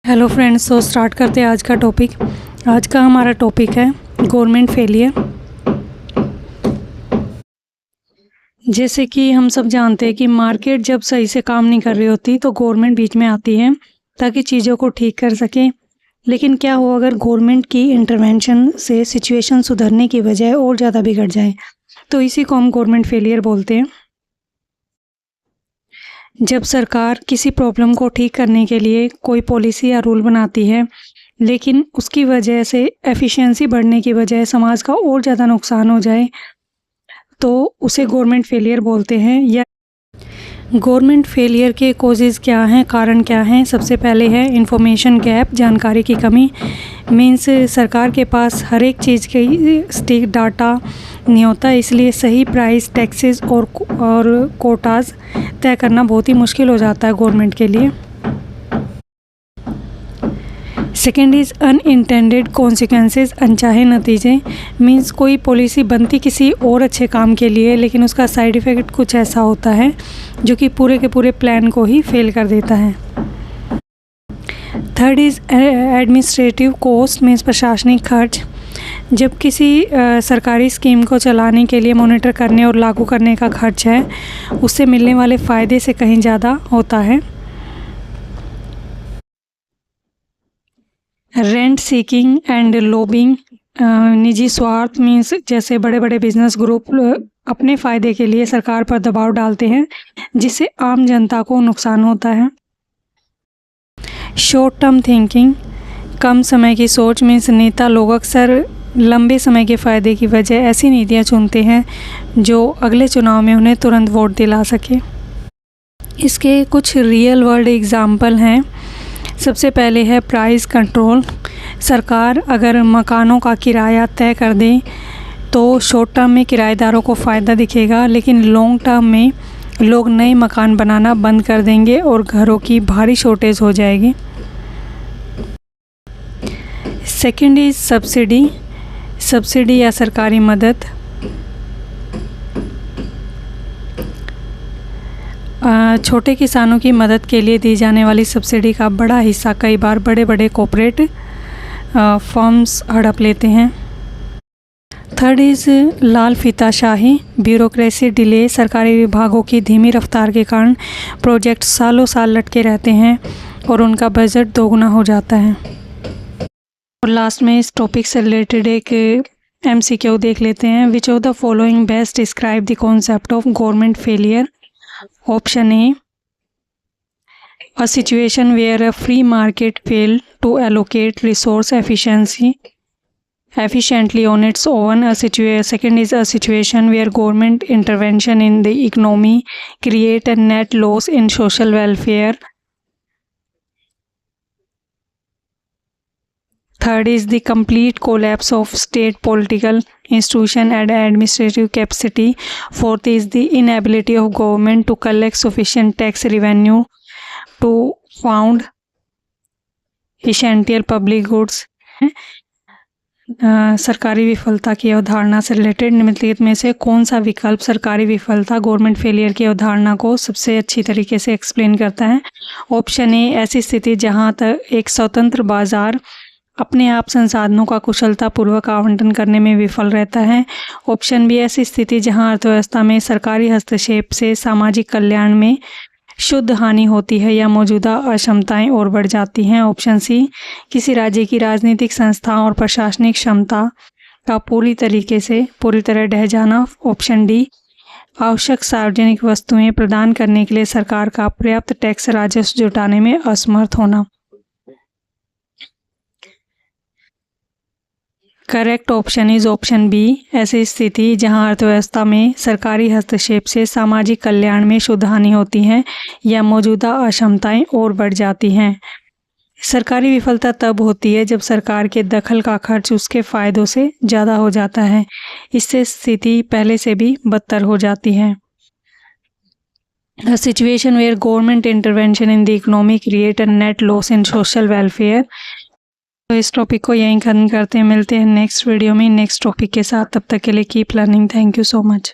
Hello friends, तो start करते हैं आज का टॉपिक। आज का हमारा टॉपिक है गवर्नमेंट फेलियर। जैसे कि हम सब जानते हैं कि मार्केट जब सही से काम नहीं कर रही होती तो गवर्नमेंट बीच में आती है ताकि चीज़ों को ठीक कर सके। लेकिन क्या हो अगर गवर्नमेंट की इंटरवेंशन से सिचुएशन सुधरने की बजाय और ज़्यादा बिगड़ जाए, तो इसी को हम गवर्नमेंट फेलियर बोलते हैं। जब सरकार किसी प्रॉब्लम को ठीक करने के लिए कोई पॉलिसी या रूल बनाती है, लेकिन उसकी वजह से एफिशिएंसी बढ़ने की बजाय समाज का और ज़्यादा नुकसान हो जाए, तो उसे गवर्नमेंट फेलियर बोलते हैं। या गवर्नमेंट फेलियर के कॉजेज़ क्या हैं, कारण क्या हैं? सबसे पहले है इंफॉर्मेशन गैप, जानकारी की कमी। मीन्स सरकार के पास हर एक चीज़ की स्टिक डाटा नहीं होता, इसलिए सही प्राइस, टैक्सेस और कोटाज तय करना बहुत ही मुश्किल हो जाता है गवर्नमेंट के लिए। सेकेंड इज़ अनइंटेंडेड कॉन्सिक्वेंसेस, अनचाहे नतीजे। मीन्स कोई पॉलिसी बनती किसी और अच्छे काम के लिए, लेकिन उसका साइड इफ़ेक्ट कुछ ऐसा होता है जो कि पूरे के पूरे प्लान को ही फेल कर देता है। Third is administrative cost, means प्रशासनिक खर्च। जब किसी सरकारी स्कीम को चलाने के लिए मॉनिटर करने और लागू करने का खर्च है, उससे मिलने वाले फ़ायदे से कहीं ज़्यादा होता है। रेंट सीकिंग एंड लॉबिंग, निजी स्वार्थ। मीन्स जैसे बड़े बड़े बिजनेस ग्रुप अपने फ़ायदे के लिए सरकार पर दबाव डालते हैं, जिससे आम जनता को नुकसान होता है। शॉर्ट टर्म थिंकिंग, कम समय की सोच। मीन्स नेता लोग अक्सर लंबे समय के फ़ायदे की वजह ऐसी नीतियाँ चुनते हैं जो अगले चुनाव में उन्हें तुरंत वोट दिला सके। इसके कुछ रियल वर्ल्ड एग्जाम्पल हैं। सबसे पहले है प्राइस कंट्रोल। सरकार अगर मकानों का किराया तय कर दे तो शॉर्ट टर्म में किराएदारों को फ़ायदा दिखेगा, लेकिन लॉन्ग टर्म में लोग नए मकान बनाना बंद कर देंगे और घरों की भारी शॉर्टेज हो जाएगी। सेकेंड इज़ सब्सिडी या सरकारी मदद। छोटे किसानों की मदद के लिए दी जाने वाली सब्सिडी का बड़ा हिस्सा कई बार बड़े बड़े कॉर्पोरेट फर्म्स हड़प लेते हैं। थर्ड इज़ लाल फीताशाही, ब्यूरोक्रेसी डिले। सरकारी विभागों की धीमी रफ्तार के कारण प्रोजेक्ट सालों साल लटके रहते हैं और उनका बजट दोगुना हो जाता है। और लास्ट में इस टॉपिक से रिलेटेड एक MCQ देख लेते हैं। Which of the following best describe the concept of government failure? Option A, a situation where a free market failed to allocate resource efficiently on its own. Second is a situation where government intervention in the economy create a net loss in social welfare. Third is the complete collapse of state political institution and administrative capacity. Fourth is the inability of government to collect sufficient tax revenue to fund essential public goods. सरकारी विफलता की अवधारणा से related निम्नलिखित में से कौन सा विकल्प सरकारी विफलता गवर्नमेंट फेलियर की अवधारणा को सबसे अच्छी तरीके से एक्सप्लेन करता है? ऑप्शन ए, ऐसी स्थिति जहां तक एक स्वतंत्र बाजार अपने आप संसाधनों का कुशलतापूर्वक आवंटन करने में विफल रहता है। ऑप्शन बी, ऐसी स्थिति जहां अर्थव्यवस्था में सरकारी हस्तक्षेप से सामाजिक कल्याण में शुद्ध हानि होती है या मौजूदा अक्षमताएं और बढ़ जाती हैं। ऑप्शन सी, किसी राज्य की राजनीतिक संस्थाओं और प्रशासनिक क्षमता का पूरी तरह ढह जाना। ऑप्शन डी, आवश्यक सार्वजनिक वस्तुएं प्रदान करने के लिए सरकार का पर्याप्त टैक्स राजस्व जुटाने में असमर्थ होना। Correct option is option B, ऐसी स्थिति जहां अर्थव्यवस्था में सरकारी हस्तक्षेप से सामाजिक कल्याण में शुद्ध हानि होती है या मौजूदा अक्षमताएं और बढ़ जाती हैं। सरकारी विफलता तब होती है जब सरकार के दखल का खर्च उसके फायदों से ज़्यादा हो जाता है। इससे स्थिति पहले से भी बदतर हो जाती है। A situation where government intervention in the economy create a net loss in social welfare. तो इस टॉपिक को यहीं खत्म करते हैं। मिलते हैं नेक्स्ट वीडियो में नेक्स्ट टॉपिक के साथ। तब तक के लिए keep learning. Thank you so much.